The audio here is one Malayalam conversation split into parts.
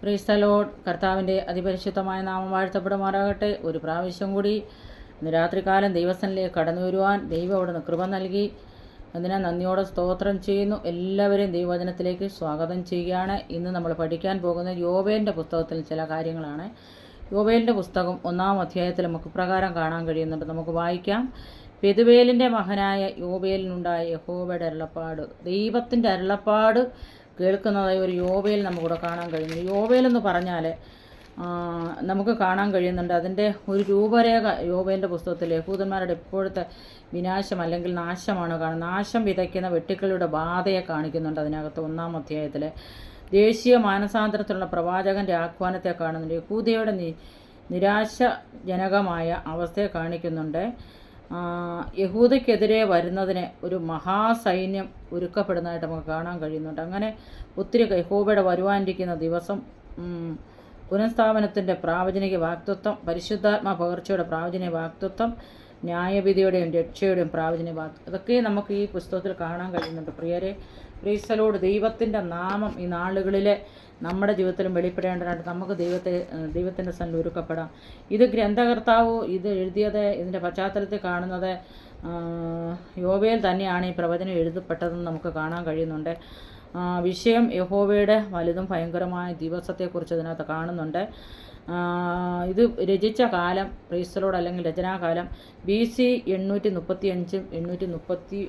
Price the Lord. കർത്താവിൻ്റെ അതിപരിശുദ്ധമായ നാമം വാഴ്ത്തപ്പെടുമാറാകട്ടെ. ഒരു പ്രാവശ്യം കൂടി ഇന്ന് രാത്രികാലം ദൈവസന്നിധിയിലേക്ക് കടന്നു വരുവാൻ ദൈവം അവിടുന്ന് കൃപ നൽകി. അതിനെ നന്ദിയോടെ സ്തോത്രം ചെയ്യുന്നു. എല്ലാവരെയും ദൈവവചനത്തിലേക്ക് സ്വാഗതം ചെയ്യുകയാണ്. ഇന്ന് നമ്മൾ പഠിക്കാൻ പോകുന്ന യോബേലിൻ്റെ പുസ്തകത്തിൽ ചില കാര്യങ്ങളാണ്. യോബേലിൻ്റെ പുസ്തകം 1-ാം അധ്യായത്തിൽ നമുക്ക് പ്രകാരം കാണാൻ കഴിയുന്നുണ്ട്. നമുക്ക് വായിക്കാം. പെതുവേലിൻ്റെ മകനായ യോബേലിനുണ്ടായ യഹോവയുടെ അരുളപ്പാട്. ദൈവത്തിൻ്റെ അരുളപ്പാട് കേൾക്കുന്നതായി ഒരു യോബേൽ നമുക്കിവിടെ കാണാൻ കഴിയുന്നു. യോബേൽ എന്ന് പറഞ്ഞാൽ നമുക്ക് കാണാൻ കഴിയുന്നുണ്ട്. അതിൻ്റെ ഒരു രൂപരേഖ യോബേലിൻ്റെ പുസ്തകത്തിൽ യഹൂദന്മാരുടെ ഇപ്പോഴത്തെ വിനാശം അല്ലെങ്കിൽ നാശമാണ് കാണുന്നത്. നാശം വിതയ്ക്കുന്ന വെട്ടുക്കളുടെ ബാധയെ കാണിക്കുന്നുണ്ട്. അതിനകത്ത് 1-ാം അധ്യായത്തിൽ ദേശീയ മാനസാന്തരത്തിലുള്ള പ്രവാചകൻ്റെ ആഹ്വാനത്തെ കാണുന്നുണ്ട്. യഹൂദയുടെ നിരാശജനകമായ അവസ്ഥയെ കാണിക്കുന്നുണ്ട്. യഹൂദയ്ക്കെതിരെ വരുന്നതിന് ഒരു മഹാസൈന്യം ഒരുക്കപ്പെടുന്നതായിട്ട് നമുക്ക് കാണാൻ കഴിയുന്നുണ്ട്. അങ്ങനെ ഒത്തിരി യഹോവയുടെ വരുവാനിരിക്കുന്ന ദിവസം, പുനഃസ്ഥാപനത്തിൻ്റെ പ്രാവചനിക വാക്തത്വം, പരിശുദ്ധാത്മ പകർച്ചയുടെ പ്രാവചനിക വാക്തത്വം, ന്യായവിധിയുടെയും രക്ഷയുടെയും പ്രാവചനിക വാക്തത്വം, ഇതൊക്കെ നമുക്ക് ഈ പുസ്തകത്തിൽ കാണാൻ കഴിയുന്നുണ്ട്. പ്രിയരെ, പ്രൈസ് ദി ലോർഡ്. ദൈവത്തിൻ്റെ നാമം ഈ നാളുകളിലെ നമ്മുടെ ജീവിതത്തിലും വെളിപ്പെടേണ്ടതായിട്ട് നമുക്ക് ദൈവത്തിൻ്റെ സന്നിധിയിൽ ഒരുക്കപ്പെടാം. ഇത് ഗ്രന്ഥകർത്താവ് ഇത് എഴുതിയത്, ഇതിൻ്റെ പശ്ചാത്തലത്തിൽ കാണുന്നത് യോബേൽ തന്നെയാണ് ഈ പ്രവചനം എഴുതപ്പെട്ടതെന്ന് നമുക്ക് കാണാൻ കഴിയുന്നുണ്ട്. വിഷയം യഹോവയുടെ വലുതും ഭയങ്കരമായ ദിവസത്തെക്കുറിച്ച് ഇതിനകത്ത് കാണുന്നുണ്ട്. ഇത് രചിച്ച കാലം, പ്രൈസ് ദി ലോർഡ്, അല്ലെങ്കിൽ രചനാകാലം BC 835 830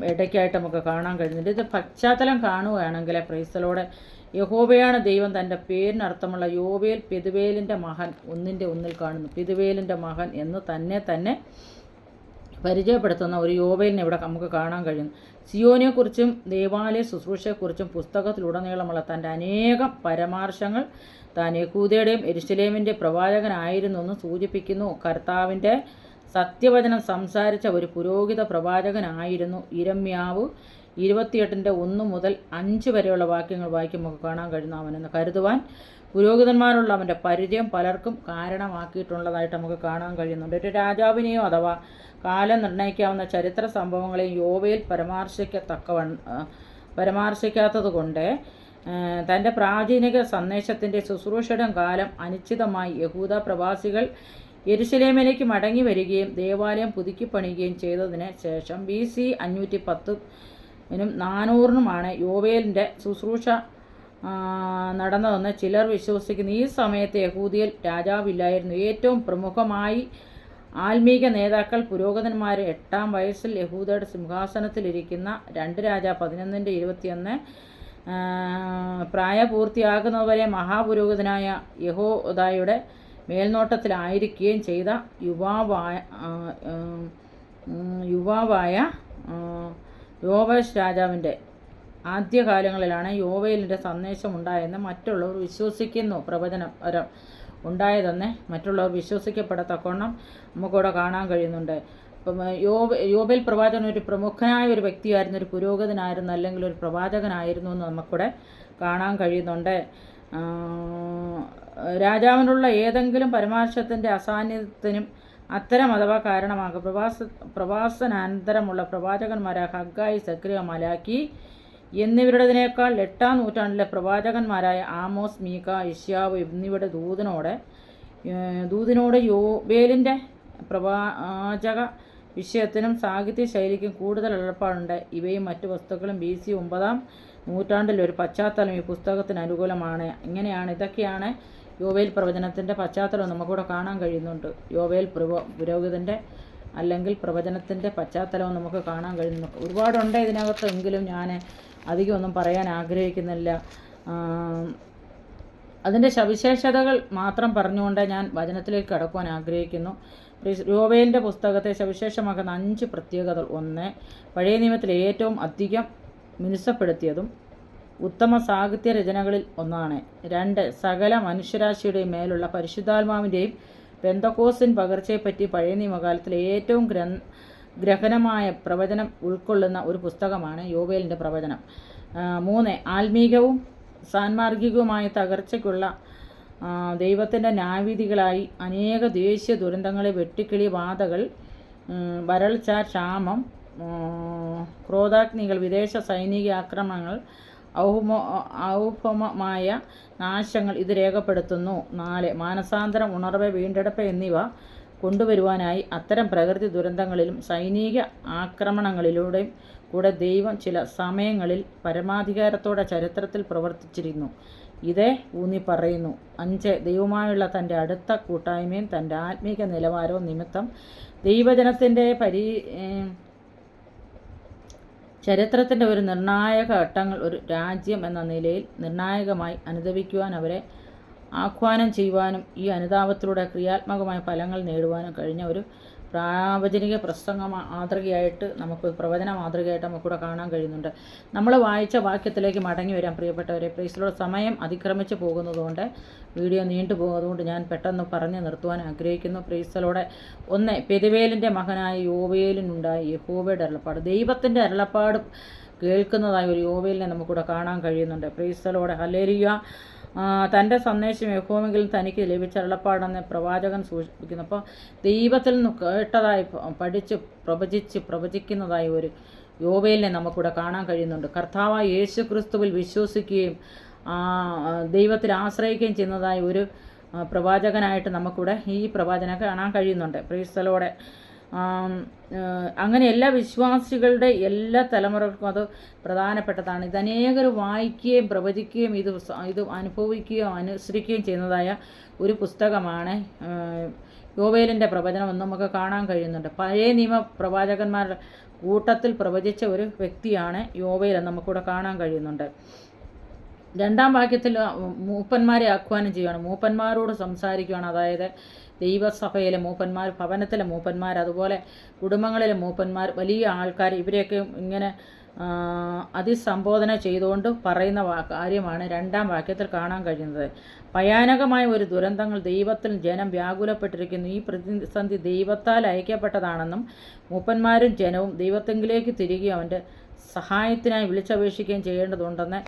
ഇടയ്ക്കായിട്ട് നമുക്ക് കാണാൻ കഴിയുന്നുണ്ട്. ഇത് പശ്ചാത്തലം കാണുകയാണെങ്കിൽ പ്രൈസ് ദി ലോർഡ്, യഹോവയാണ് ദൈവം തൻ്റെ പേരിനർത്ഥമുള്ള യോബേൽ പെതുവേലിൻ്റെ മകൻ 1:1 കാണുന്നു. പെതുവേലിൻ്റെ മകൻ എന്ന് തന്നെ പരിചയപ്പെടുത്തുന്ന ഒരു യോബേലിനെ ഇവിടെ നമുക്ക് കാണാൻ കഴിയുന്നു. സിയോനെക്കുറിച്ചും ദേവാലയ ശുശ്രൂഷയെക്കുറിച്ചും പുസ്തകത്തിലുടനീളമുള്ള തൻ്റെ അനേകം പരാമർശങ്ങൾ താൻ യഹൂദയുടെയും യെരുശലേമിൻ്റെ പ്രവാചകനായിരുന്നു എന്ന് സൂചിപ്പിക്കുന്നു. കർത്താവിൻ്റെ സത്യവചനം സംസാരിച്ച ഒരു പുരോഹിത പ്രവാചകനായിരുന്നു യിരെമ്യാവ്. 28:1 മുതൽ 5 വരെയുള്ള വാക്യങ്ങൾ വായിക്കുമ്പോൾ കാണാൻ കഴിയുന്നു. അവനെന്ന് കരുതുവാൻ പുരോഹിതന്മാരുള്ള അവൻ്റെ പരിചയം പലർക്കും കാരണമാക്കിയിട്ടുള്ളതായിട്ട് നമുക്ക് കാണാൻ കഴിയുന്നുണ്ട്. ഒരു രാജാവിനെയോ അഥവാ കാലം നിർണ്ണയിക്കാവുന്ന ചരിത്ര സംഭവങ്ങളെയും യോബേൽ പരാമർശിക്കാത്തതുകൊണ്ട് തൻ്റെ പ്രാചീനിക സന്ദേശത്തിൻ്റെ ശുശ്രൂഷയുടെ കാലം അനിശ്ചിതമായി യഹൂദ പ്രവാസികൾ യെരുശലേമിലേക്ക് മടങ്ങി വരികയും ദേവാലയം പുതുക്കിപ്പണിയുകയും ചെയ്തതിന് ശേഷം BC 510 400 യോബേലിൻ്റെ ശുശ്രൂഷ നടന്നതെന്ന് ചിലർ വിശ്വസിക്കുന്നു. ഈ സമയത്ത് യഹൂദിയിൽ രാജാവില്ലായിരുന്നു. ഏറ്റവും പ്രമുഖമായി ആത്മീക നേതാക്കൾ പുരോഹിതന്മാർ 8-ാം വയസ്സിൽ യഹൂദയുടെ സിംഹാസനത്തിലിരിക്കുന്ന 2 രാജ 11:21 പ്രായപൂർത്തിയാകുന്നവരെ മഹാപുരോഹിതനായ യഹോദായുടെ മേൽനോട്ടത്തിലായിരിക്കുകയും ചെയ്ത യുവാവായ യോവാശ് രാജാവിൻ്റെ ആദ്യകാലങ്ങളിലാണ് യോബേലിൻ്റെ സന്ദേശം ഉണ്ടായെന്ന് മറ്റുള്ളവർ വിശ്വസിക്കുന്നു. പ്രവചനം ഉണ്ടായതെന്ന് മറ്റുള്ളവർ വിശ്വസിക്കപ്പെടത്തക്കവണ്ണം നമുക്കിവിടെ കാണാൻ കഴിയുന്നുണ്ട്. ഇപ്പം യോബേൽ പ്രവാചകൻ ഒരു പ്രമുഖനായ ഒരു വ്യക്തിയായിരുന്നു, ഒരു പുരോഹിതനായിരുന്നു, അല്ലെങ്കിൽ ഒരു പ്രവാചകനായിരുന്നു എന്ന് നമുക്കിവിടെ കാണാൻ കഴിയുന്നുണ്ട്. രാജാവിനുള്ള ഏതെങ്കിലും പരാമർശത്തിൻ്റെ അസാന്നിധ്യത്തിനും അത്തരം അഥവാ കാരണമാകും. പ്രവാസനാനന്തരമുള്ള പ്രവാചകന്മാരായ ഹഗ്ഗായി, സക്രിയ, മലാക്കി എന്നിവരുടേതിനേക്കാൾ 8-ാം നൂറ്റാണ്ടിലെ പ്രവാചകന്മാരായ ആമോസ്, മീക, യിശ്യാവ് എന്നിവരുടെ ദൂതിനോട് യോബേലിൻ്റെ പ്രവാചക വിഷയത്തിനും സാഹിത്യ ശൈലിക്കും കൂടുതൽ എളുപ്പമുണ്ട്. ഇവയും മറ്റു വസ്തുക്കളും BC 9-ാം നൂറ്റാണ്ടിൽ ഒരു പശ്ചാത്തലം ഈ പുസ്തകത്തിന് അനുകൂലമാണ്. ഇതൊക്കെയാണ് യോബേൽ പ്രവചനത്തിൻ്റെ പശ്ചാത്തലം നമുക്കിവിടെ കാണാൻ കഴിയുന്നുണ്ട്. യോബേൽ പുരോഹിതൻ്റെ അല്ലെങ്കിൽ പ്രവചനത്തിൻ്റെ പശ്ചാത്തലവും നമുക്ക് കാണാൻ കഴിയുന്നു. ഒരുപാടുണ്ട് ഇതിനകത്ത്, എങ്കിലും ഞാൻ അധികമൊന്നും പറയാൻ ആഗ്രഹിക്കുന്നില്ല. അതിൻ്റെ സവിശേഷതകൾ മാത്രം പറഞ്ഞുകൊണ്ട് ഞാൻ വചനത്തിലേക്ക് കടക്കുവാൻ ആഗ്രഹിക്കുന്നു. യോബേലിൻ്റെ പുസ്തകത്തെ സവിശേഷമാക്കുന്ന 5 പ്രത്യേകതകൾ. 1. പഴയ നിയമത്തിൽ ഏറ്റവും അധികം മിനുസപ്പെടുത്തിയതും ഉത്തമ സാഹിത്യ രചനകളിൽ ഒന്നാണ്. 2. സകല മനുഷ്യരാശിയുടെയും മേലുള്ള പരിശുദ്ധാത്മാവിൻ്റെയും പെന്തക്കോസ്തിൻ പകർച്ചയെപ്പറ്റി പഴയ നിയമകാലത്തിലെ ഏറ്റവും ഗ്രഹനമായ പ്രവചനം ഉൾക്കൊള്ളുന്ന ഒരു പുസ്തകമാണ് യോബേലിൻ്റെ പ്രവചനം. 3. ആത്മീകവും സാൻമാർഗികവുമായ തകർച്ചയ്ക്കുള്ള ദൈവത്തിൻ്റെ ന്യായവിധികളായി അനേക ദേശീയ ദുരന്തങ്ങളെ, വെട്ടുക്കിളി ബാധകൾ, വരൾച്ച, ക്ഷാമം, ക്രോധാഗ്നികൾ, വിദേശ സൈനിക ആക്രമണങ്ങൾ, ഔപമമായ നാശങ്ങൾ ഇത് രേഖപ്പെടുത്തുന്നു. 4. മാനസാന്തരം, ഉണർവ്, വീണ്ടെടുപ്പ് എന്നിവ കൊണ്ടുവരുവാനായി അത്തരം പ്രകൃതി ദുരന്തങ്ങളിലും സൈനിക ആക്രമണങ്ങളിലൂടെയും കൂടെ ദൈവം ചില സമയങ്ങളിൽ പരമാധികാരത്തോടെ ചരിത്രത്തിൽ പ്രവർത്തിച്ചിരുന്നു. ഇതേ ഊന്നി പറയുന്നു. 5. ദൈവവുമായുള്ള തൻ്റെ അടുത്ത കൂട്ടായ്മയും തൻ്റെ ആത്മീക നിലവാരവും നിമിത്തം ദൈവജനത്തിൻ്റെ ചരിത്രത്തിൻ്റെ ഒരു നിർണായക ഘട്ടങ്ങൾ ഒരു രാജ്യം എന്ന നിലയിൽ നിർണായകമായി അനുഭവിക്കുവാൻ അവരെ ആഹ്വാനം ചെയ്യുവാനും ഈ അനുതാപത്തിലൂടെ ക്രിയാത്മകമായ ഫലങ്ങൾ നേടുവാനും കഴിഞ്ഞ ഒരു പ്രാവചനിക പ്രസംഗ മാതൃകയായിട്ട് പ്രവചന മാതൃകയായിട്ട് നമുക്കിവിടെ കാണാൻ കഴിയുന്നുണ്ട്. നമ്മൾ വായിച്ച വാക്യത്തിലേക്ക് മടങ്ങി വരാൻ പ്രിയപ്പെട്ടവരെ. പ്രൈസിലുള്ള സമയം അതിക്രമിച്ച് പോകുന്നതുകൊണ്ട് വീഡിയോ നീണ്ടുപോകുന്നതുകൊണ്ട് ഞാൻ പെട്ടെന്ന് പറഞ്ഞു നിർത്തുവാൻ ആഗ്രഹിക്കുന്നു. പ്രൈസലോടെ 1. പെരുവേലിൻ്റെ മകനായ യോവേലിനുണ്ടായ യഹോവയുടെ അരുളപ്പാട്. ദൈവത്തിൻ്റെ അരുളപ്പാട് കേൾക്കുന്നതായ ഒരു യോവേലിനെ നമുക്കിവിടെ കാണാൻ കഴിയുന്നുണ്ട്. പ്രൈസലോടെ ഹല്ലേലൂയ. തൻ്റെ സന്ദേശം യഹോവയെങ്കിലും തനിക്ക് ലഭിച്ച അരുളപ്പാടെന്ന് പ്രവാചകൻ സൂചിപ്പിക്കുന്നു. അപ്പോൾ ദൈവത്തിൽ നിന്ന് കേട്ടതായി പ്രവചിക്കുന്നതായി ഒരു യോവേലിനെ നമുക്കിവിടെ കാണാൻ കഴിയുന്നുണ്ട്. കർത്താവായ യേശു ക്രിസ്തുവിൽ വിശ്വസിക്കുകയും ദൈവത്തിൽ ആശ്രയിക്കുകയും ചെയ്യുന്നതായ ഒരു പ്രവാചകനായിട്ട് നമുക്കിവിടെ ഈ പ്രവാചകനെ കാണാൻ കഴിയുന്നുണ്ട്. പ്രൈസ്തലോടെ അങ്ങനെ എല്ലാ വിശ്വാസികളുടെ എല്ലാ തലമുറകൾക്കും അത് പ്രധാനപ്പെട്ടതാണ്. ഇത് അനേകർ വായിക്കുകയും പ്രവചിക്കുകയും ഇത് അനുഭവിക്കുകയും അനുസരിക്കുകയും ചെയ്യുന്നതായ ഒരു പുസ്തകമാണ് യോവേലിൻ്റെ പ്രവചനം എന്ന് നമുക്ക് കാണാൻ കഴിയുന്നുണ്ട്. പഴയ നിയമ പ്രവാചകന്മാരുടെ കൂട്ടത്തിൽ പ്രവചിച്ച ഒരു വ്യക്തിയാണ് യോവേൽ എന്ന് നമുക്കിവിടെ കാണാൻ കഴിയുന്നുണ്ട്. 2-ാം വാക്യത്തിൽ മൂപ്പന്മാരെ ആഹ്വാനം ചെയ്യുകയാണ്, മൂപ്പന്മാരോട് സംസാരിക്കുകയാണ്. അതായത് ദൈവസഭയിലെ മൂപ്പന്മാർ, ഭവനത്തിലെ മൂപ്പന്മാർ, അതുപോലെ കുടുംബങ്ങളിലെ മൂപ്പന്മാർ, വലിയ ആൾക്കാർ, ഇവരെയൊക്കെ ഇങ്ങനെ അതിസംബോധന ചെയ്തുകൊണ്ട് പറയുന്ന കാര്യമാണ് 2-ാം വാക്യത്തിൽ കാണാൻ കഴിയുന്നത്. ഭയാനകമായ ഒരു ദുരന്തങ്ങൾ ദൈവത്തിൽ ജനം വ്യാകുലപ്പെട്ടിരിക്കുന്നു. ഈ പ്രതിസന്ധി ദൈവത്താൽ അയക്കപ്പെട്ടതാണെന്നും മൂപ്പന്മാരും ജനവും ദൈവത്തെങ്കിലേക്ക് തിരികെ അവൻ്റെ സഹായത്തിനായി വിളിച്ചപേക്ഷിക്കുകയും ചെയ്യേണ്ടതുണ്ടെന്ന്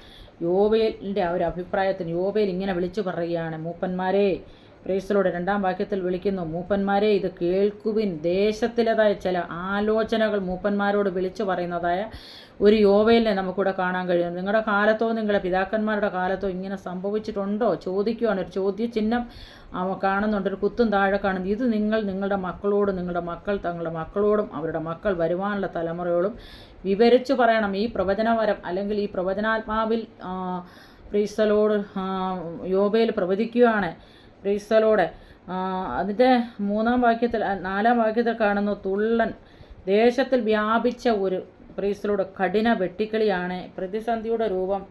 യോവേലിൻ്റെ ആ ഒരു അഭിപ്രായത്തിന് യോവേൽ ഇങ്ങനെ വിളിച്ചു പറയുകയാണ്. മൂപ്പന്മാരെ, പ്രൈസലോടെ 2-ാം വാക്യത്തിൽ വിളിക്കുന്നു, മൂപ്പന്മാരെ ഇത് കേൾക്കുവിൻ. ദേശത്തിലേതായ ചില ആലോചനകൾ മൂപ്പന്മാരോട് വിളിച്ചു പറയുന്നതായ ഒരു യോവേലിനെ നമുക്കിവിടെ കാണാൻ കഴിയും. നിങ്ങളുടെ കാലത്തോ നിങ്ങളുടെ പിതാക്കന്മാരുടെ കാലത്തോ ഇങ്ങനെ സംഭവിച്ചിട്ടുണ്ടോ ചോദിക്കുകയാണ്. ഒരു ചോദ്യചിഹ്നം കാണുന്നുണ്ട്, ഒരു കുത്തും താഴെ കാണുന്നു. ഇത് നിങ്ങളുടെ മക്കളോടും നിങ്ങളുടെ മക്കൾ തങ്ങളുടെ മക്കളോടും അവരുടെ മക്കൾ വരുവാനുള്ള തലമുറയോടും വിവരിച്ചു പറയണം. ഈ പ്രവചനവരം അല്ലെങ്കിൽ ഈ പ്രവചനാത്മാവിൽ പ്രൈസ്തലോട് യോവേൽ പ്രവചിക്കുകയാണ്. പ്രൈസ്തലോടെ അതിൻ്റെ 4-ാം വാക്യത്തിൽ കാണുന്നു, തുള്ളൻ ദേശത്തിൽ വ്യാപിച്ച ഒരു പ്രൈസ്തലോട് കഠിന വെട്ടിക്കളിയാണ്. പ്രതിസന്ധിയുടെ രൂപം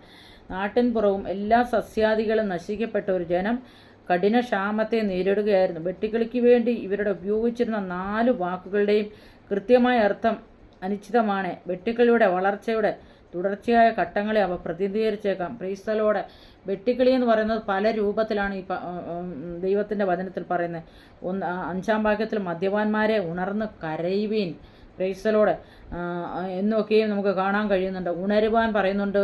നാട്ടിൻപുറവും എല്ലാ സസ്യാദികളും നശിക്കപ്പെട്ട ഒരു ജനം കഠിന ക്ഷാമത്തെ നേരിടുകയായിരുന്നു. വെട്ടിക്കളിക്ക് വേണ്ടി ഇവരുടെ ഉപയോഗിച്ചിരുന്ന 4 വാക്കുകളുടെയും കൃത്യമായ അർത്ഥം അനിശ്ചിതമാണ്. വെട്ടിക്കളിയുടെ വളർച്ചയുടെ തുടർച്ചയായ ഘട്ടങ്ങളെ അവ പ്രതിനിധീകരിച്ചേക്കാം. പ്രൈസ്തലോടെ വെട്ടിക്കിളി എന്ന് പറയുന്നത് പല രൂപത്തിലാണ് ഈ ദൈവത്തിൻ്റെ വചനത്തിൽ പറയുന്നത്. 5-ാം വാക്യത്തിൽ മദ്യപാന്മാരെ ഉണർന്ന് കരയുവീൻ, പ്രൈസ്തലോടെ എന്നൊക്കെയും നമുക്ക് കാണാൻ കഴിയുന്നുണ്ട്. ഉണരുവാൻ പറയുന്നുണ്ട്,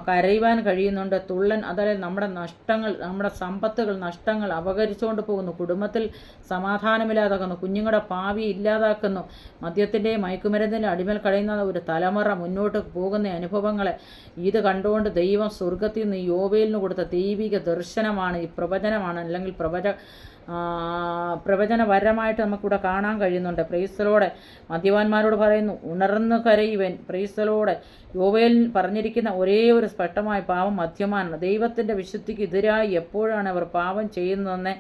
കരയുവാൻ കഴിയുന്നുണ്ട്. തുള്ളൻ, അതായത് നമ്മുടെ നഷ്ടങ്ങൾ, നമ്മുടെ സമ്പത്തുകൾ, നഷ്ടങ്ങൾ അപകരിച്ചുകൊണ്ട് പോകുന്നു. കുടുംബത്തിൽ സമാധാനമില്ലാതാക്കുന്നു, കുഞ്ഞുങ്ങളുടെ ഭാവി ഇല്ലാതാക്കുന്നു. മദ്യത്തിൻ്റെയും മയക്കുമരുന്നിൻ്റെ അടിമൽ കഴിയുന്ന ഒരു തലമുറ മുന്നോട്ട് പോകുന്ന അനുഭവങ്ങളെ ഇത് കണ്ടുകൊണ്ട് ദൈവം സ്വർഗത്തിൽ നിന്ന് യോവേലിന് കൊടുത്ത ദൈവിക ദർശനമാണ്, ഈ പ്രവചനമാണ്, അല്ലെങ്കിൽ പ്രവചനപരമായിട്ട് നമുക്കിവിടെ കാണാൻ കഴിയുന്നുണ്ട്. പ്രൈസ്തലോടെ മദ്യപാന്മാരോട് പറയുന്നു, ഉണർന്നു കരയുവൻ. പ്രൈസ്തലോടെ യോവേൽ പറഞ്ഞിരിക്കുന്ന ഒരേ ഒരു സ്പഷ്ടമായ പാവം മദ്യപാനാണ്. ദൈവത്തിൻ്റെ വിശുദ്ധിക്ക് എതിരായി എപ്പോഴാണ് അവർ പാപം ചെയ്യുന്നതെന്ന്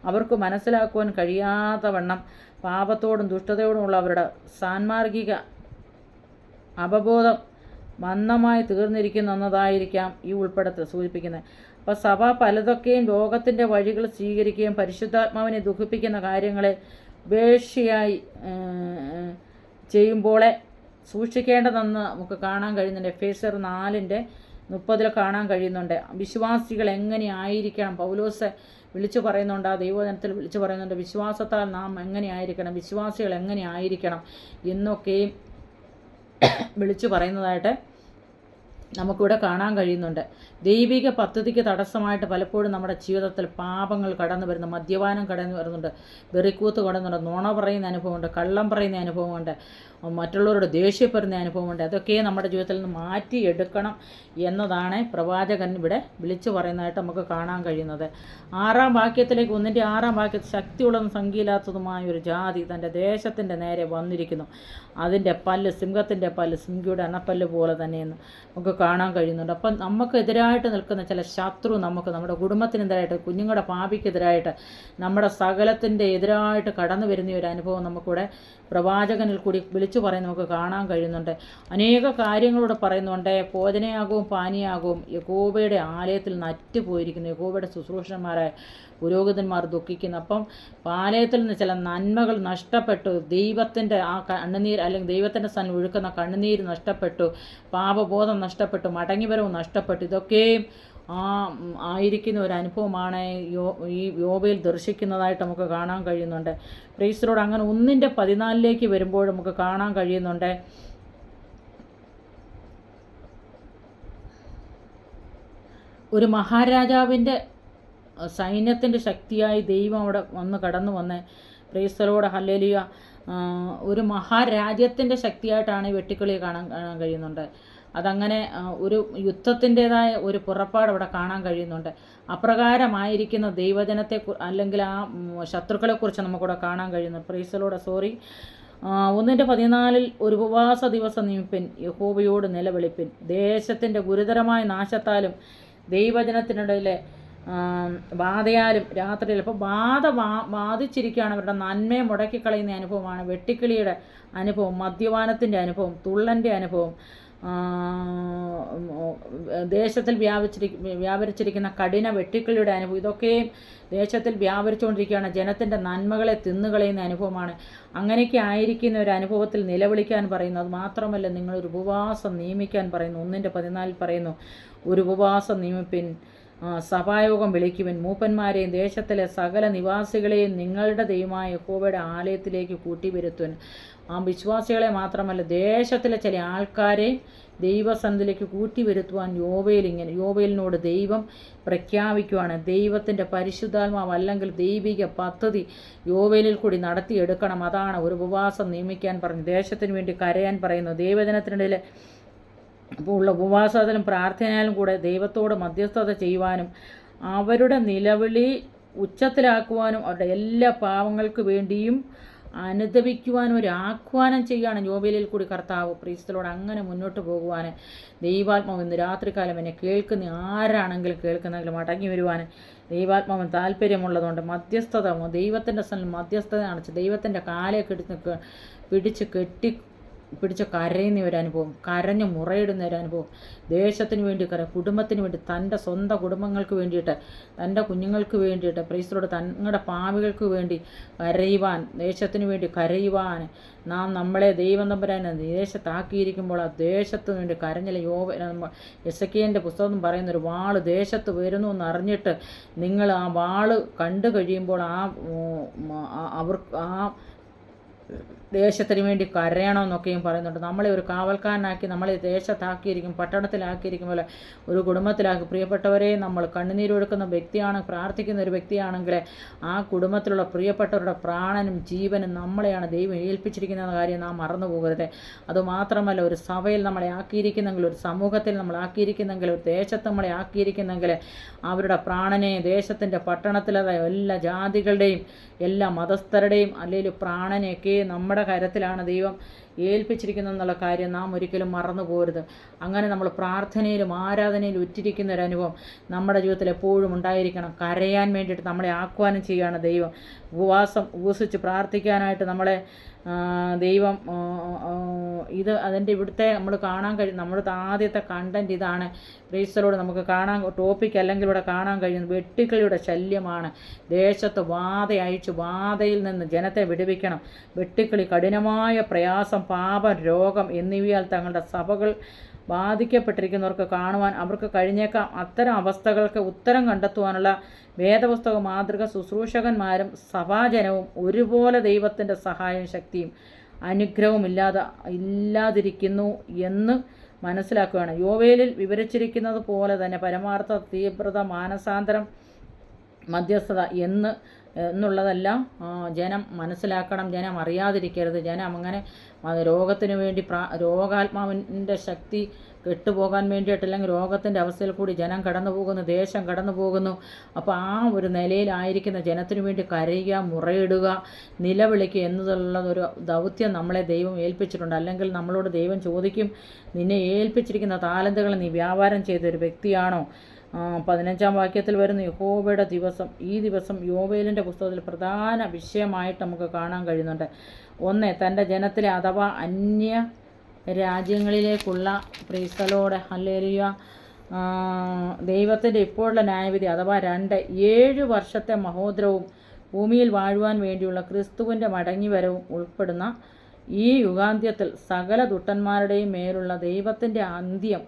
അവർക്ക് മനസ്സിലാക്കുവാൻ കഴിയാത്ത വണ്ണം പാപത്തോടും ദുഷ്ടതയോടുമുള്ള അവരുടെ സാൻമാർഗിക അവബോധം മന്ദമായി തീർന്നിരിക്കുന്നു എന്നതായിരിക്കാം ഈ ഉൾപ്പെടുത്തൽ സൂചിപ്പിക്കുന്നത്. അപ്പോൾ സഭ പലതൊക്കെയും ലോകത്തിൻ്റെ വഴികൾ സ്വീകരിക്കുകയും പരിശുദ്ധാത്മാവിനെ ദുഃഖിപ്പിക്കുന്ന കാര്യങ്ങളെ ഉപേക്ഷയായി ചെയ്യുമ്പോളെ സൂക്ഷിക്കേണ്ടതെന്ന് നമുക്ക് കാണാൻ കഴിയുന്നുണ്ട്. എഫേസ്യർ 4:30 കാണാൻ കഴിയുന്നുണ്ട്. വിശ്വാസികൾ എങ്ങനെയായിരിക്കണം പൗലോസ് വിളിച്ചു പറയുന്നുണ്ട്, ആ ദൈവജനത്തിൽ വിളിച്ചു പറയുന്നുണ്ട്. വിശ്വാസത്താൽ നാം എങ്ങനെയായിരിക്കണം, വിശ്വാസികൾ എങ്ങനെയായിരിക്കണം എന്നൊക്കെയും വിളിച്ചു പറയുന്നതായിട്ട് നമുക്കിവിടെ കാണാൻ കഴിയുന്നുണ്ട്. ദൈവിക പദ്ധതിക്ക് തടസ്സമായിട്ട് പലപ്പോഴും നമ്മുടെ ജീവിതത്തിൽ പാപങ്ങൾ കടന്നു വരുന്നു, മദ്യപാനം കടന്നു വരുന്നുണ്ട്, വെറിക്കൂത്ത് കടന്നുണ്ട്, നുണ പറയുന്ന അനുഭവമുണ്ട്, കള്ളം പറയുന്ന അനുഭവമുണ്ട്, മറ്റുള്ളവരോട് ദേഷ്യപ്പെടുന്ന അനുഭവമുണ്ട്. അതൊക്കെ നമ്മുടെ ജീവിതത്തിൽ നിന്ന് മാറ്റിയെടുക്കണം എന്നതാണ് പ്രവാചകൻ ഇവിടെ വിളിച്ചു പറയുന്നതായിട്ട് നമുക്ക് കാണാൻ കഴിയുന്നത്. 6-ാം വാക്യത്തിലേക്ക് 1-ന്റെ 6-ാം വാക്യത്തിൽ ശക്തിയുള്ളതും സംഖ്യയില്ലാത്തതുമായ ഒരു ജാതി തൻ്റെ ദേശത്തിൻ്റെ നേരെ വന്നിരിക്കുന്നു. അതിൻ്റെ പല്ല് സിംഹത്തിൻ്റെ പല്ല് സിംഹിയുടെ അണപ്പല്ല് പോലെ തന്നെയെന്ന് നമുക്ക് കാണാൻ കഴിയുന്നുണ്ട്. അപ്പം നമുക്കെതിരായിട്ട് നിൽക്കുന്ന ചില ശത്രു നമ്മുടെ കുടുംബത്തിനെതിരായിട്ട്, കുഞ്ഞുങ്ങളുടെ പാപിക്കെതിരായിട്ട്, നമ്മുടെ സകലത്തിൻ്റെ എതിരായിട്ട് കടന്നു വരുന്ന ഒരു അനുഭവം നമുക്കിവിടെ പ്രവാചകനിൽ കൂടി വിളിച്ചു പറയുന്ന നമുക്ക് കാണാൻ കഴിയുന്നുണ്ട്. അനേക കാര്യങ്ങളോട് പറയുന്നുണ്ട്. ഭോജനയാകവും പാനീയാകവും യഹോവയുടെ ആലയത്തിൽ നറ്റുപോയിരിക്കുന്നു. യഹോവയുടെ ശുശ്രൂഷന്മാരായ പുരോഹിതന്മാർ ദുഃഖിക്കുന്നു. അപ്പം പാലയത്തിൽ നിന്ന് ചില നന്മകൾ നഷ്ടപ്പെട്ടു, ദൈവത്തിൻ്റെ ആ കണ്ണുനീർ അല്ലെങ്കിൽ ദൈവത്തിൻ്റെ സ്ഥലം ഒഴുക്കുന്ന കണ്ണുനീര് നഷ്ടപ്പെട്ടു, പാപബോധം നഷ്ടപ്പെട്ടു, മടങ്ങിവരവ് നഷ്ടപ്പെട്ടു. ഇതൊക്കെയും ആയിരിക്കുന്ന ഒരു അനുഭവമാണ് ഈ യോബയിൽ ദർശിക്കുന്നതായിട്ട് നമുക്ക് കാണാൻ കഴിയുന്നുണ്ട്. പ്രൈസലോട് അങ്ങനെ 1-14 വരുമ്പോൾ നമുക്ക് കാണാൻ കഴിയുന്നുണ്ട്. ഒരു മഹാരാജാവിൻ്റെ സൈന്യത്തിൻ്റെ ശക്തിയായി ദൈവം അവിടെ കടന്നു വന്ന് പ്രൈസലോട് ഹല്ലേലൂയ, ഒരു മഹാരാജ്യത്തിൻ്റെ ശക്തിയായിട്ടാണ് ഈ വെട്ടിക്കിളിയെ കാണാൻ കഴിയുന്നുണ്ട്. അതങ്ങനെ ഒരു യുദ്ധത്തിൻ്റെതായ ഒരു പുറപ്പാട് അവിടെ കാണാൻ കഴിയുന്നുണ്ട്. അപ്രകാരമായിരിക്കുന്ന ദൈവജനത്തെ അല്ലെങ്കിൽ ആ ശത്രുക്കളെക്കുറിച്ച് നമുക്കിവിടെ കാണാൻ കഴിയുന്നു. പ്രൈസലോട് 1-14 ഒരു ഉപവാസ ദിവസം നിയമിപ്പിൻ, യഹോവയോട് നിലവിളിപ്പിൻ, ദേശത്തിൻ്റെ ഗുരുതരമായ നാശത്താലും ദൈവജനത്തിനിടയിലെ ബാധയാലും രാത്രിയിൽ. അപ്പോൾ ബാധിച്ചിരിക്കുകയാണ്. അവരുടെ നന്മയെ മുടക്കിക്കളയുന്ന അനുഭവമാണ് വെട്ടിക്കിളിയുടെ അനുഭവം, മദ്യപാനത്തിൻ്റെ അനുഭവം, തുള്ളൻ്റെ അനുഭവം, ദേശത്തിൽ വ്യാപരിച്ചിരിക്കുന്ന കഠിന വെട്ടിക്കിളിയുടെ അനുഭവം. ഇതൊക്കെയും ദേശത്തിൽ വ്യാപരിച്ചുകൊണ്ടിരിക്കുകയാണ്. ജനത്തിൻ്റെ നന്മകളെ തിന്നുകളയുന്ന അനുഭവമാണ്. അങ്ങനെയൊക്കെ ആയിരിക്കുന്ന ഒരു അനുഭവത്തിൽ നിലവിളിക്കാൻ പറയുന്നു. അത് മാത്രമല്ല, നിങ്ങളൊരു ഉപവാസം നിയമിക്കാൻ പറയുന്നു. 1-14 പറയുന്നു, ഒരു ഉപവാസം നിയമിപ്പിൻ, സഭായോഗം വിളിക്കുവിൻ, മൂപ്പന്മാരെയും ദേശത്തിലെ സകല നിവാസികളെയും നിങ്ങളുടെ ദൈവമായ യഹോവയുടെ ആലയത്തിലേക്ക് കൂട്ടിവരുത്തുവിൻ. ആ വിശ്വാസികളെ മാത്രമല്ല, ദേശത്തിലെ ചില ആൾക്കാരെ ദൈവസന്നിധിയിലേക്ക് കൂട്ടിവരുത്തുവാൻ യോബേലിനോട് ദൈവം പ്രഖ്യാപിക്കുവാണ്. ദൈവത്തിൻ്റെ പരിശുദ്ധാത്മാവ് അല്ലെങ്കിൽ ദൈവിക പദ്ധതി യോബേലിൽ കൂടി നടത്തിയെടുക്കണം. അതാണ് ഒരു ഉപവാസം നിയമിക്കാൻ പറഞ്ഞു, ദേശത്തിന് വേണ്ടി കരയാൻ പറയുന്നു. ദൈവജനത്തിനിടയിൽ ഉള്ള ഉപവാസത്തിലും പ്രാർത്ഥനയിലും കൂടെ ദൈവത്തോട് മധ്യസ്ഥത ചെയ്യുവാനും അവരുടെ നിലവിളി ഉച്ചത്തിലാക്കുവാനും അവരുടെ എല്ലാ പാവങ്ങൾക്ക് വേണ്ടിയും അനുദപിക്കുവാനും ഒരു ആഹ്വാനം ചെയ്യുകയാണ് യോബേലിൽ കൂടി കർത്താവ്. പ്രീസ്തലോട് അങ്ങനെ മുന്നോട്ട് പോകുവാൻ ദൈവാത്മാവ് ഇന്ന് രാത്രികാലം എന്നെ കേൾക്കുന്ന ആരാണെങ്കിലും കേൾക്കുന്നെങ്കിലും മടങ്ങി വരുവാൻ ദൈവാത്മാവിന് താല്പര്യമുള്ളതുകൊണ്ട് മധ്യസ്ഥത, ദൈവത്തിൻ്റെ സ്ഥലം മധ്യസ്ഥത കാണിച്ച് ദൈവത്തിൻ്റെ കാലെ പിടിച്ച് കരയുന്ന ഒരു അനുഭവം, കരഞ്ഞ് മുറയിടുന്ന ഒരു അനുഭവം, ദേശത്തിന് വേണ്ടി കുടുംബത്തിന് വേണ്ടി, തൻ്റെ സ്വന്തം കുടുംബങ്ങൾക്ക് വേണ്ടിയിട്ട്, തൻ്റെ കുഞ്ഞുങ്ങൾക്ക് വേണ്ടിയിട്ട്, പ്രീസ്തലോട് തങ്ങളുടെ പാവികൾക്ക് വേണ്ടി കരയുവാൻ, ദേശത്തിന് വേണ്ടി കരയുവാൻ നമ്മളെ ദൈവം തമ്പുരാനെ ദേശത്താക്കിയിരിക്കുമ്പോൾ ആ ദേശത്തിന് വേണ്ടി കരഞ്ഞില്ല. എസെക്കിയേലിൻ്റെ പുസ്തകം പറയുന്നൊരു വാള് ദേശത്ത് വരുന്നു എന്നറിഞ്ഞിട്ട് നിങ്ങൾ ആ വാള് കണ്ടു കഴിയുമ്പോൾ ദേശത്തിന് വേണ്ടി കരയണമെന്നൊക്കെയും പറയുന്നുണ്ട്. നമ്മളെ ഒരു കാവൽക്കാരനാക്കി നമ്മളെ ദേശത്താക്കിയിരിക്കും, പട്ടണത്തിലാക്കിയിരിക്കുമ്പോൾ ഒരു കുടുംബത്തിലാക്കി. പ്രിയപ്പെട്ടവരെ, നമ്മൾ കണ്ണുനീരൊഴുക്കുന്ന വ്യക്തിയാണ്, പ്രാർത്ഥിക്കുന്ന ഒരു വ്യക്തിയാണെങ്കിൽ ആ കുടുംബത്തിലുള്ള പ്രിയപ്പെട്ടവരുടെ പ്രാണനും ജീവനും നമ്മളെയാണ് ദൈവം ഏൽപ്പിച്ചിരിക്കുന്ന കാര്യം നാം മറന്നു പോകരുത്. അതുമാത്രമല്ല, ഒരു സഭയിൽ നമ്മളെ ആക്കിയിരിക്കുന്നെങ്കിൽ, ഒരു സമൂഹത്തിൽ നമ്മളാക്കിയിരിക്കുന്നെങ്കിൽ, ഒരു ദേശത്ത് നമ്മളെ ആക്കിയിരിക്കുന്നെങ്കിൽ അവരുടെ പ്രാണനെ ദേശത്തിൻ്റെ പട്ടണത്തിലെ എല്ലാ ജാതികളുടെയും എല്ലാ മതസ്ഥരുടെയും അല്ലെങ്കിൽ പ്രാണനെയൊക്കെ നമ്മുടെ കരത്തിലാണ് ദൈവം ഏൽപ്പിച്ചിരിക്കുന്നതെന്നുള്ള കാര്യം നാം ഒരിക്കലും മറന്നു പോകരുത്. അങ്ങനെ നമ്മൾ പ്രാർത്ഥനയിലും ആരാധനയിലും ഉറ്റിരിക്കുന്ന ഒരു അനുഭവം നമ്മുടെ ജീവിതത്തിൽ എപ്പോഴും ഉണ്ടായിരിക്കണം. കരയാൻ വേണ്ടിയിട്ട് നമ്മളെ ആഹ്വാനം ചെയ്യുകയാണ് ദൈവം. ഉപവസിച്ച് പ്രാർത്ഥിക്കാനായിട്ട് നമ്മളെ ദൈവം അതിൻ്റെ ഇവിടുത്തെ നമ്മൾ കാണാൻ കഴിയും. നമ്മുടെ ആദ്യത്തെ കണ്ടൻറ്റ് ഇതാണ്. പ്രീസ്തലോട് നമുക്ക് കാണാൻ ടോപ്പിക് അല്ലെങ്കിൽ ഇവിടെ കാണാൻ കഴിയുന്നത് വെട്ടുക്കിളിയുടെ ശല്യമാണ്. ദേശത്ത് ബാധ അയച്ചു, ബാധയിൽ നിന്ന് ജനത്തെ വിടുവിക്കണം. വെട്ടുക്കിളി കഠിനമായ പ്രയാസം, പാപം, രോഗം എന്നിവയാൽ തങ്ങളുടെ സഭകൾ ബാധിക്കപ്പെട്ടിരിക്കുന്നവർക്ക് കാണുവാൻ അവർക്ക് കഴിഞ്ഞേക്കാം. അത്തരം അവസ്ഥകൾക്ക് ഉത്തരം കണ്ടെത്തുവാനുള്ള വേദപുസ്തക മാതൃക ശുശ്രൂഷകന്മാരും സഭാജനവും ഒരുപോലെ ദൈവത്തിൻ്റെ സഹായവും ശക്തിയും അനുഗ്രഹവും ഇല്ലാതിരിക്കുന്നു എന്ന് മനസ്സിലാക്കുകയാണ്. യോവേലിൽ വിവരിച്ചിരിക്കുന്നത് പോലെ തന്നെ പരമാർത്ഥ, തീവ്രത, മാനസാന്തരം, മധ്യസ്ഥത എന്നുള്ളതെല്ലാം ജനം മനസ്സിലാക്കണം. ജനം അറിയാതിരിക്കരുത്. ജനം അങ്ങനെ രോഗത്തിന് വേണ്ടി രോഗാത്മാവിൻ്റെ ശക്തി കെട്ടുപോകാൻ വേണ്ടിയിട്ട്, അല്ലെങ്കിൽ രോഗത്തിൻ്റെ അവസ്ഥയിൽ കൂടി ജനം കടന്നു പോകുന്നു, ദേശം കടന്നു പോകുന്നു. അപ്പോൾ ആ ഒരു നിലയിലായിരിക്കുന്ന ജനത്തിനു വേണ്ടി കരയുക, മുറയിടുക, നിലവിളിക്കുക എന്നതുള്ളതൊരു ദൗത്യം നമ്മളെ ദൈവം ഏൽപ്പിച്ചിട്ടുണ്ട്. അല്ലെങ്കിൽ നമ്മളോട് ദൈവം ചോദിക്കും, നിന്നെ ഏൽപ്പിച്ചിരിക്കുന്ന താലന്തുകൾ നീ വ്യാപാരം ചെയ്തൊരു വ്യക്തിയാണോ? 15-ാം വാക്യത്തിൽ വരുന്ന യഹോവയുടെ ദിവസം. ഈ ദിവസം യോവേലിൻ്റെ പുസ്തകത്തിൽ പ്രധാന വിഷയമായിട്ട് നമുക്ക് കാണാൻ കഴിയുന്നുണ്ട്. ഒന്ന്, തൻ്റെ ജനത്തിലെ അഥവാ അന്യ രാജ്യങ്ങളിലേക്കുള്ള പ്രീസ്തലോടെ ഹല്ലേലൂയ ദൈവത്തിൻ്റെ ഇപ്പോഴുള്ള ന്യായവിധി. അഥവാ 2, 7 വർഷത്തെ മഹോദരവും ഭൂമിയിൽ വാഴുവാൻ വേണ്ടിയുള്ള ക്രിസ്തുവിൻ്റെ മടങ്ങിവരവും ഉൾപ്പെടുന്ന ഈ യുഗാന്ത്യത്തിൽ സകല ദുഷ്ടന്മാരുടെയും മേലുള്ള ദൈവത്തിൻ്റെ അന്ത്യം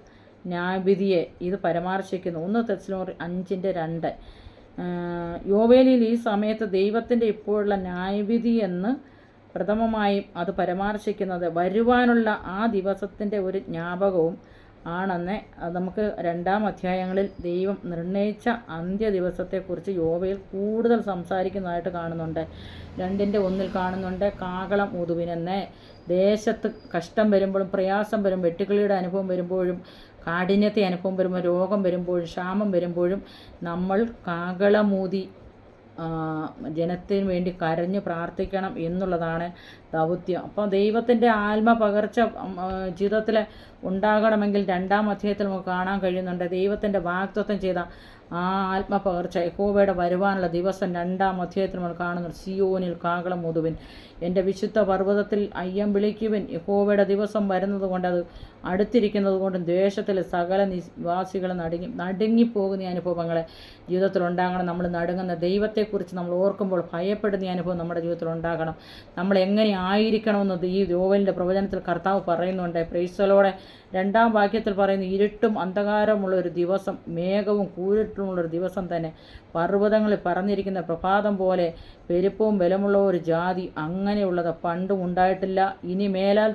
ന്യായവിധിയെ ഇത് പരാമർശിക്കുന്നു. 1 തെസ്സലോനിക്കർ 5:2. യോവേലിൽ ഈ സമയത്ത് ദൈവത്തിൻ്റെ ഇപ്പോഴുള്ള ന്യായവിധി എന്ന് പ്രഥമമായും അത് പരാമർശിക്കുന്നത് വരുവാനുള്ള ആ ദിവസത്തിൻ്റെ ഒരു ജ്ഞാപകവും ആണെന്ന് നമുക്ക് 2-ാം അധ്യായങ്ങളിൽ ദൈവം നിർണയിച്ച അന്ത്യ ദിവസത്തെക്കുറിച്ച് യോവേൽ കൂടുതൽ സംസാരിക്കുന്നതായിട്ട് കാണുന്നുണ്ട്. 2:1 കാണുന്നുണ്ട്, കാഹളം ഊതുവിനെന്ന്. ദേശത്ത് കഷ്ടം വരുമ്പോഴും, പ്രയാസം വരും, വെട്ടുക്കിളിയുടെ അനുഭവം വരുമ്പോഴും, കാഠിന്യത്തെ അനുഭവം വരുമ്പോൾ, രോഗം വരുമ്പോഴും, ക്ഷാമം വരുമ്പോഴും നമ്മൾ കാഹളമൂതി ജനത്തിന് വേണ്ടി കരഞ്ഞ് പ്രാർത്ഥിക്കണം എന്നുള്ളതാണ് ദൗത്യം. അപ്പോൾ ദൈവത്തിൻ്റെ ആത്മപകർച്ച ജീവിതത്തിൽ ഉണ്ടാകണമെങ്കിൽ 2-ാം അധ്യായത്തിൽ നമുക്ക് കാണാൻ കഴിയുന്നുണ്ട്. ദൈവത്തിൻ്റെ വാഗ്ദത്തം ചെയ്ത ആ ആത്മപകർച്ച യഹോവയുടെ വരുവാനുള്ള ദിവസം 2-ാം അധ്യായത്തിൽ നമ്മൾ കാണുന്നു. സിയോനിൽ കാഹളം ഊതുവിൻ, എൻ്റെ വിശുദ്ധ പർവ്വതത്തിൽ അയ്യം വിളിക്കുവിൻ. യഹോവയുടെ ദിവസം വരുന്നത് കൊണ്ട്, അത് അടുത്തിരിക്കുന്നത് കൊണ്ടും ദേശത്തിലെ സകല നിവാസികൾ നടുങ്ങിപ്പോകുന്ന അനുഭവങ്ങളെ ജീവിതത്തിൽ ഉണ്ടാകണം. നമ്മൾ നടുങ്ങുന്ന ദൈവത്തെക്കുറിച്ച് നമ്മൾ ഓർക്കുമ്പോൾ ഭയപ്പെടുന്ന അനുഭവം നമ്മുടെ ജീവിതത്തിൽ ഉണ്ടാകണം. നമ്മൾ എങ്ങനെ ആയിരിക്കണമെന്ന് ഈ യോവേലിൻ്റെ പ്രവചനത്തിൽ കർത്താവ് പറയുന്നുണ്ട്. പ്രൈസ്തലോടെ 2-ാം വാക്യത്തിൽ പറയുന്നു, ഇരുട്ടും അന്ധകാരമുള്ളൊരു ദിവസം, മേഘവും കൂരിട്ടുമുള്ളൊരു ദിവസം തന്നെ, പർവ്വതങ്ങളിൽ പറഞ്ഞിരിക്കുന്ന പ്രഭാതം പോലെ പെരുപ്പവും ബലമുള്ള ഒരു ജാതി, അങ്ങനെയുള്ളത് പണ്ടും ഉണ്ടായിട്ടില്ല, ഇനി മേലാൽ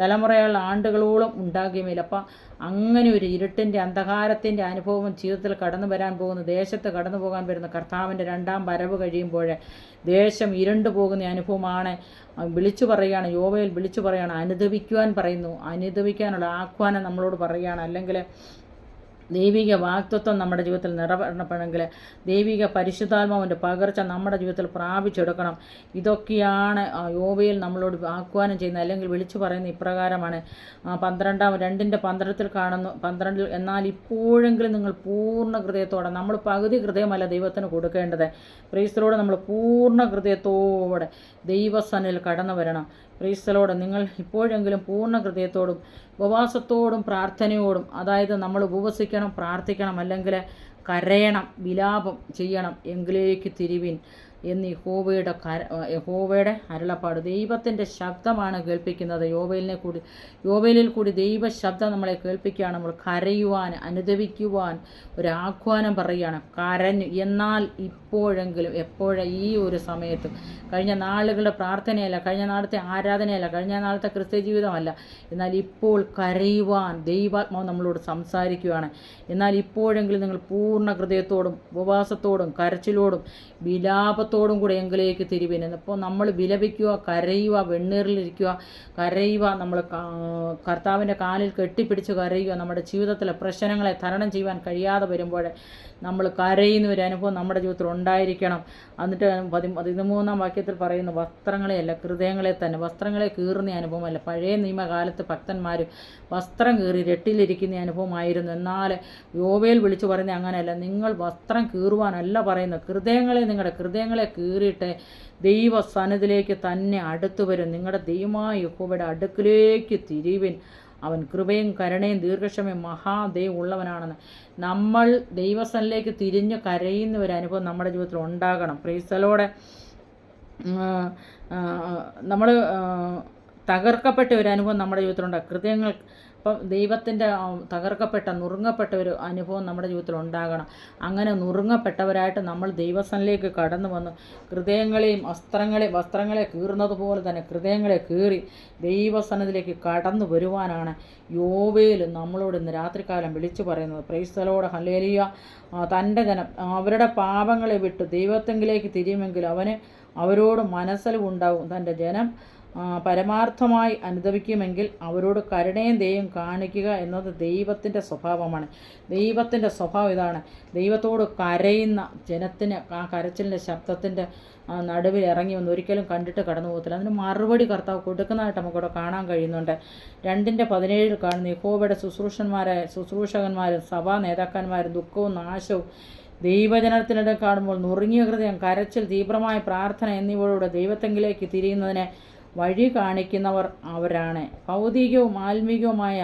തലമുറയുള്ള ആണ്ടുകളോളം ഉണ്ടാകുകയുമില്ല. അപ്പം അങ്ങനെ ഒരു ഇരുട്ടിൻ്റെ, അന്ധകാരത്തിൻ്റെ അനുഭവം ജീവിതത്തിൽ കടന്നു വരാൻ പോകുന്ന, ദേശത്ത് കടന്നു പോകാൻ വരുന്ന കർത്താവിൻ്റെ 2-ാം വരവ് കഴിയുമ്പോൾ ദേശം ഇരുണ്ടു പോകുന്ന അനുഭവമാണ്. വിളിച്ചു പറയുകയാണ്, യോവേൽ വിളിച്ചു പറയുകയാണ്, അനുദപിക്കുവാൻ പറയുന്നു. അനുദപിക്കാനുള്ള ആഹ്വാനം നമ്മളോട് പറയുകയാണ്. അല്ലെങ്കിൽ ദൈവിക വാഗ്ദത്വം നമ്മുടെ ജീവിതത്തിൽ നിറവേറണമെങ്കിൽ ദൈവിക പരിശുദ്ധാത്മാവിൻ്റെ പകർച്ച നമ്മുടെ ജീവിതത്തിൽ പ്രാപിച്ചെടുക്കണം. ഇതൊക്കെയാണ് യോവേൽ നമ്മളോട് ആഹ്വാനം ചെയ്യുന്നത്, അല്ലെങ്കിൽ വിളിച്ചു പറയുന്നത് ഇപ്രകാരമാണ്. 2:12 കാണുന്നു. 12 എന്നാൽ ഇപ്പോഴെങ്കിലും നിങ്ങൾ പൂർണ്ണ ഹൃദയത്തോടെ, നമ്മൾ പകുതി ഹൃദയമല്ല ദൈവത്തിന് കൊടുക്കേണ്ടത്. ക്രൈസ്തലോടെ നമ്മൾ പൂർണ്ണ ഹൃദയത്തോടെ ദൈവസന്നിധിയിൽ കടന്നു വരണം. ക്രൈസ്തലോടെ നിങ്ങൾ ഇപ്പോഴെങ്കിലും പൂർണ്ണ ഹൃദയത്തോടും ഉപവാസത്തോടും പ്രാർത്ഥനയോടും, അതായത് നമ്മൾ ഉപവസിക്കണം, പ്രാർത്ഥിക്കണം, അല്ലെങ്കിൽ കരയണം, വിലാപം ചെയ്യണം, എങ്കിലേക്ക് തിരിവിൻ എന്ന് യഹോവയുടെ അരുളപ്പാട്. ദൈവത്തിൻ്റെ ശബ്ദമാണ് കേൾപ്പിക്കുന്നത്. യോവേലിൽ കൂടി ദൈവ ശബ്ദം നമ്മളെ കേൾപ്പിക്കുകയാണ്. നമ്മൾ കരയുവാൻ, അനുദപിക്കുവാൻ ഒരാഹ്വാനം പറയുകയാണ്. കരഞ്ഞു, എന്നാൽ ഇപ്പോഴെങ്കിലും, ഈ ഒരു സമയത്ത്, കഴിഞ്ഞ നാളുകളുടെ പ്രാർത്ഥനയല്ല, കഴിഞ്ഞ നാളത്തെ ആരാധനയല്ല, കഴിഞ്ഞ നാളത്തെ ക്രിസ്ത്യ ജീവിതമല്ല, എന്നാൽ ഇപ്പോൾ കരയുവാൻ ദൈവാത്മാവ് നമ്മളോട് സംസാരിക്കുകയാണ്. എന്നാൽ ഇപ്പോഴെങ്കിലും നിങ്ങൾ പൂർണ്ണ ഹൃദയത്തോടും ഉപവാസത്തോടും കരച്ചിലോടും വിലാപത്തോടും കൂടെ എങ്കിലേക്ക് തിരിവിൻ. അപ്പോൾ നമ്മൾ വിലപിക്കുക, കരയുക, വെണ്ണീറിലിരിക്കുക, കരയുക, നമ്മൾ കർത്താവിൻ്റെ കാലിൽ കെട്ടിപ്പിടിച്ച് കരയുക. നമ്മുടെ ജീവിതത്തിലെ പ്രശ്നങ്ങളെ തരണം ചെയ്യുവാൻ കഴിയാതെ വരുമ്പോൾ നമ്മൾ കരയുന്ന ഒരു അനുഭവം നമ്മുടെ ജീവിതത്തിൽ ഉണ്ടായിരിക്കണം. എന്നിട്ട് 13-ാം വാക്യത്തിൽ പറയുന്നു, വസ്ത്രങ്ങളെയല്ല ഹൃദയങ്ങളെ തന്നെ. വസ്ത്രങ്ങളെ കീറുന്ന അനുഭവമല്ല. പഴയ നിയമകാലത്ത് ഭക്തന്മാർ വസ്ത്രം കീറി രട്ടിലിരിക്കുന്ന അനുഭവമായിരുന്നു. എന്നാൽ യോവേൽ വിളിച്ചു പറയുന്നത് അങ്ങനെയല്ല. നിങ്ങൾ വസ്ത്രം കീറുവാനല്ല പറയുന്നത്, നിങ്ങളുടെ ഹൃദയങ്ങളെ കീറിയിട്ട് ദൈവസന്നിധിയിലേക്ക് തന്നെ അടുത്തു വരും. നിങ്ങളുടെ ദൈവമായ യഹോവയുടെ അടുക്കിലേക്ക് തിരിവിൻ. അവൻ കൃപയും കരുണയും ദീർഘക്ഷമയും മഹാദൈവം ഉള്ളവനാണെന്ന്. നമ്മൾ ദൈവസന്നിധിയിലേക്ക് തിരിഞ്ഞ് കരയുന്ന ഒരു അനുഭവം നമ്മുടെ ജീവിതത്തിൽ ഉണ്ടാകണം. പ്രൈസ്തലോടെ നമ്മൾ തകർക്കപ്പെട്ട ഒരു അനുഭവം നമ്മുടെ ജീവിതത്തിലുണ്ടാകും. ഹൃദയങ്ങൾ ദൈവത്തിൻ്റെ തകർക്കപ്പെട്ട നുറുങ്ങപ്പെട്ട ഒരു അനുഭവം നമ്മുടെ ജീവിതത്തിൽ ഉണ്ടാകണം. അങ്ങനെ നുറുങ്ങപ്പെട്ടവരായിട്ട് നമ്മൾ ദൈവസന്നിധിയിലേക്ക് കടന്നു വന്ന് ഹൃദയങ്ങളെയും വസ്ത്രങ്ങളെ കീറുന്നത് പോലെ തന്നെ ഹൃദയങ്ങളെ കീറി ദൈവസന്നിധിയിലേക്ക് കടന്നു വരുവാനാണ് യോവേൽ നമ്മളോട് ഇന്ന് രാത്രികാലം വിളിച്ചു പറയുന്നത്. Price the lord, hallelujah. തൻ്റെ ജനം അവരുടെ പാപങ്ങളെ വിട്ട് ദൈവത്തെങ്കിലേക്ക് തിരിയുമെങ്കിൽ അവരോട് മനസ്സലിവുണ്ടാകും. തൻ്റെ ജനം പരമാർത്ഥമായി അനുദപിക്കുമെങ്കിൽ അവരോട് കരുണയും ദയയും കാണിക്കുക എന്നത് ദൈവത്തിൻ്റെ സ്വഭാവമാണ്. ദൈവത്തിൻ്റെ സ്വഭാവം ഇതാണ്. ദൈവത്തോട് കരയുന്ന ജനത്തിന് ആ കരച്ചിലിൻ്റെ ശബ്ദത്തിൻ്റെ നടുവിൽ ഇറങ്ങി വന്ന് ഒരിക്കലും കണ്ടിട്ട് കടന്നു പോകത്തില്ല. അതിന് മറുപടി കർത്താവ് കൊടുക്കുന്നതായിട്ട് നമുക്കിവിടെ കാണാൻ കഴിയുന്നുണ്ട്. 2:17 കാണുന്ന യഹോവയുടെ ശുശ്രൂഷകന്മാരും സഭാ നേതാക്കന്മാരും ദുഃഖവും നാശവും ദൈവജനത്തിനിടെ കാണുമ്പോൾ നുറുങ്ങിയ ഹൃദയം, കരച്ചിൽ, തീവ്രമായ പ്രാർത്ഥന എന്നിവയോടെ ദൈവത്തെങ്കിലേക്ക് തിരിയുന്നതിനെ വഴി കാണിക്കുന്നവർ അവരാണ്. ഭൗതികവും ആത്മീകവുമായ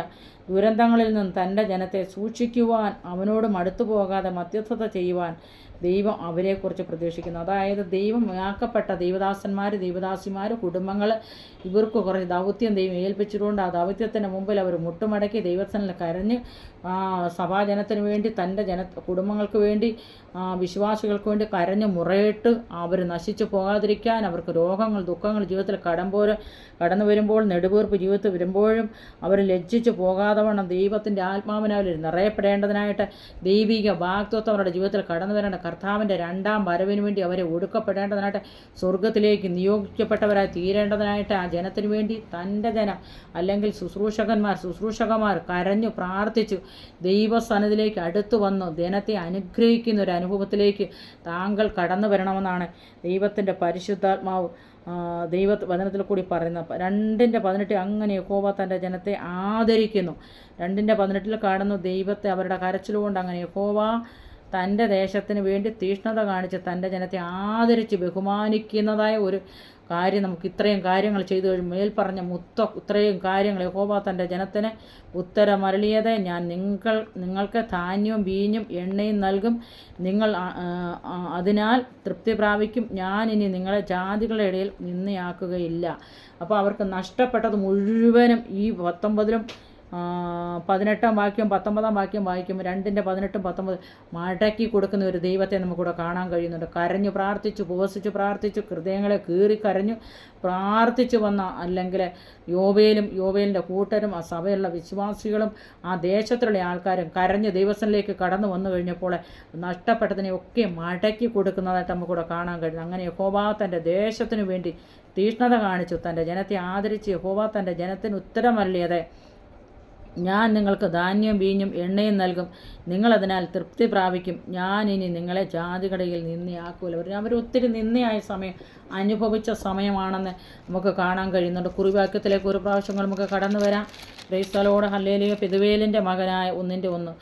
ദുരന്തങ്ങളിൽ നിന്ന് തൻ്റെ ജനത്തെ സൂക്ഷിക്കുവാൻ, അവനോട് മടുത്തു പോകാതെ മധ്യസ്ഥത ചെയ്യുവാൻ ദൈവം അവരെക്കുറിച്ച് പ്രതീക്ഷിക്കുന്നു. അതായത് ദൈവം ആക്കപ്പെട്ട ദൈവദാസിമാർ, കുടുംബങ്ങൾ, ഇവർക്ക് കുറച്ച് ദൗത്യം ദൈവം ഏൽപ്പിച്ചിട്ടുണ്ട്. ആ ദൗത്യത്തിൻ്റെ മുമ്പിൽ അവർ മുട്ടുമടക്കി ദൈവത്തിൽ കരഞ്ഞ് സഭാജനത്തിന് വേണ്ടി, തൻ്റെ കുടുംബങ്ങൾക്ക് വേണ്ടി, വിശ്വാസികൾക്ക് വേണ്ടി കരഞ്ഞ് മുറയിട്ട് അവർ നശിച്ചു പോകാതിരിക്കാൻ, അവർക്ക് രോഗങ്ങൾ, ദുഃഖങ്ങൾ ജീവിതത്തിൽ കടന്നു വരുമ്പോൾ, നെടുവീർപ്പ് ജീവിതത്തിൽ വരുമ്പോഴും അവർ ലജ്ജിച്ചു പോകാതെ വണ്ണം ദൈവത്തിൻ്റെ ആത്മാവിനാൽ നിറയപ്പെടേണ്ടതിനായിട്ട് ദൈവിക വാഗ്ദത്തം അവരുടെ ജീവിതത്തിൽ കടന്നു വരേണ്ട കർത്താവിൻ്റെ രണ്ടാം വരവിന് വേണ്ടി അവരെ ഒടുക്കപ്പെടേണ്ടതിനായിട്ട് സ്വർഗത്തിലേക്ക് നിയോഗിക്കപ്പെട്ടവരായി തീരേണ്ടതിനായിട്ട് ആ ജനത്തിന് വേണ്ടി തൻ്റെ ജനം അല്ലെങ്കിൽ ശുശ്രൂഷകന്മാർ കരഞ്ഞു പ്രാർത്ഥിച്ചു ദൈവസന്നിധിയിലേക്ക് അടുത്തു വന്നു ജനത്തെ അനുഗ്രഹിക്കുന്ന ഒരു അനുഭവത്തിലേക്ക് താങ്കൾ കടന്നു വരണമെന്നാണ് ദൈവത്തിൻ്റെ പരിശുദ്ധാത്മാവ് ദൈവവചനത്തിൽ കൂടി പറയുന്നത്. 2:18 അങ്ങനെ യഹോവ തൻ്റെ ജനത്തെ ആദരിക്കുന്നു. 2:18 കാണുന്നു ദൈവത്തെ അവരുടെ കരച്ചിലുകൊണ്ട് അങ്ങനെ യഹോവ തൻ്റെ ദേശത്തിന് വേണ്ടി തീഷ്ണത കാണിച്ച് തൻ്റെ ജനത്തെ ആദരിച്ച് ബഹുമാനിക്കുന്നതായ ഒരു കാര്യം നമുക്ക് ഇത്രയും കാര്യങ്ങൾ ചെയ്തു കഴിയും. മേൽപ്പറഞ്ഞ ഇത്രയും കാര്യങ്ങൾ യഹോവ തൻ്റെ ജനത്തിന് ഉത്തരമരുളിയത്, ഞാൻ നിങ്ങൾക്ക് ധാന്യവും വീഞ്ഞും എണ്ണയും നൽകും, നിങ്ങൾ അതിനാൽ തൃപ്തി പ്രാപിക്കും, ഞാൻ ഇനി നിങ്ങളെ ജാതികളുടെ ഇടയിൽ നിന്നയാക്കുകയില്ല. അപ്പോൾ അവർക്ക് നഷ്ടപ്പെട്ടത് മുഴുവനും ഈ 19-ലും 18-ാം വാക്യം 19-ാം വാക്യം വായിക്കുമ്പോൾ 2:18-19 മടക്കി കൊടുക്കുന്ന ഒരു ദൈവത്തെ നമുക്കിവിടെ കാണാൻ കഴിയുന്നുണ്ട്. കരഞ്ഞു പ്രാർത്ഥിച്ചു, ഉപവസിച്ചു പ്രാർത്ഥിച്ചു, ഹൃദയങ്ങളെ കീറി കരഞ്ഞു പ്രാർത്ഥിച്ചു വന്ന അല്ലെങ്കിൽ യോവേലിൻ്റെ കൂട്ടരും ആ സഭയുള്ള വിശ്വാസികളും ആ ദേശത്തിലുള്ള ആൾക്കാരും കരഞ്ഞ് ദൈവസനിലേക്ക് കടന്നു വന്നു കഴിഞ്ഞപ്പോൾ നഷ്ടപ്പെട്ടതിനെയൊക്കെ മടക്കി കൊടുക്കുന്നതായിട്ട് നമുക്കിവിടെ കാണാൻ കഴിയുന്നു. അങ്ങനെ യഹോവ തൻ്റെ ദേശത്തിനു വേണ്ടി തീഷ്ണത കാണിച്ചു, തൻ്റെ ജനത്തെ ആദരിച്ച് യഹോവ തൻ്റെ ജനത്തിന് ഉത്തരമരുളിയത്, ഞാൻ നിങ്ങൾക്ക് ധാന്യവും വീഞ്ഞും എണ്ണയും നൽകും, നിങ്ങളതിനാൽ തൃപ്തി പ്രാപിക്കും, ഞാൻ ഇനി നിങ്ങളെ ജാതികടയിൽ നിന്നയാക്കൂല. അവർ ഒത്തിരി നിന്നയായ സമയം അനുഭവിച്ച സമയമാണെന്ന് നമുക്ക് കാണാൻ കഴിയുന്നുണ്ട്. കുറിവാക്യത്തിലേക്ക് ഒരു പ്രാവശ്യം നമുക്ക് കടന്നു വരാം. Praise the lord, hallelujah. പെതുവേലിൻ്റെ മകനായ 1:1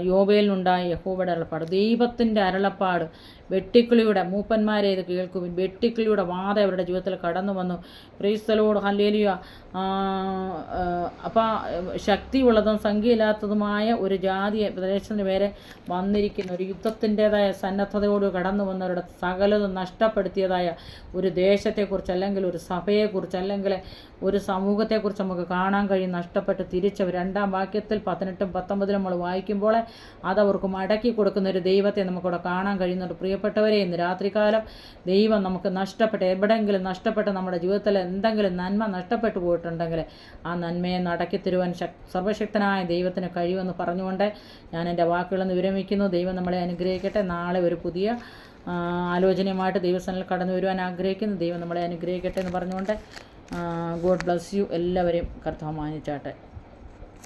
യോബേലിനുണ്ടായ യഹോവയുടെ അരുളപ്പാട്. ദൈവത്തിൻ്റെ അരുളപ്പാട്. വെട്ടിക്കിളിയുടെ മൂപ്പന്മാരെ ഇത് കേൾക്കുവിൻ. വെട്ടിക്കിളിയുടെ വാദ അവരുടെ ജീവിതത്തിൽ കടന്നു വന്നു. Price the lord, hallelujah. അപ്പോൾ ശക്തിയുള്ളതും സംഖ്യയില്ലാത്തതുമായ ഒരു ജാതി പ്രദേശത്തിന് പേരെ വന്നിരിക്കുന്ന ഒരു യുദ്ധത്തിൻ്റെതായ സന്നദ്ധതയോട് കടന്നു വന്നവരുടെ സകലതും നഷ്ടപ്പെടുത്തിയതായ ഒരു ദേശത്തെക്കുറിച്ച് അല്ലെങ്കിൽ ഒരു സഭയെക്കുറിച്ച് അല്ലെങ്കിൽ ഒരു സമൂഹത്തെക്കുറിച്ച് നമുക്ക് കാണാൻ കഴിയും. നഷ്ടപ്പെട്ട് തിരിച്ചവർ 2-ാം വാക്യത്തിൽ 18-ഉം 19-ലും നമ്മൾ വായിക്കുമ്പോൾ അതവർക്ക് മടക്കി കൊടുക്കുന്ന ഒരു ദൈവത്തെ നമുക്കിവിടെ കാണാൻ കഴിയുന്നുണ്ട്. പ്രിയപ്പെട്ടവരെ, ഇന്ന് രാത്രികാലം ദൈവം നമുക്ക് എവിടെയെങ്കിലും നഷ്ടപ്പെട്ട് നമ്മുടെ ജീവിതത്തിൽ എന്തെങ്കിലും നന്മ നഷ്ടപ്പെട്ടു പോയിട്ടുണ്ടെങ്കിൽ ആ നന്മയെ നടക്കി തരുവാൻ സർവശക്തനായ ദൈവത്തിന് കഴിയുമെന്ന് പറഞ്ഞുകൊണ്ട് ഞാൻ എൻ്റെ വാക്കുകളെന്ന് വിരമിക്കുന്നു. ദൈവം നമ്മളെ അനുഗ്രഹിക്കട്ടെ. നാളെ ഒരു പുതിയ ആലോചനയുമായിട്ട് ദൈവസനിൽ കടന്നു വരുവാൻ ആഗ്രഹിക്കുന്നു. ദൈവം നമ്മളെ അനുഗ്രഹിക്കട്ടെ എന്ന് പറഞ്ഞുകൊണ്ട് ഗോഡ് ബ്ലസ് യു. എല്ലാവരെയും കർത്താവ് മാനിച്ചാട്ടെ.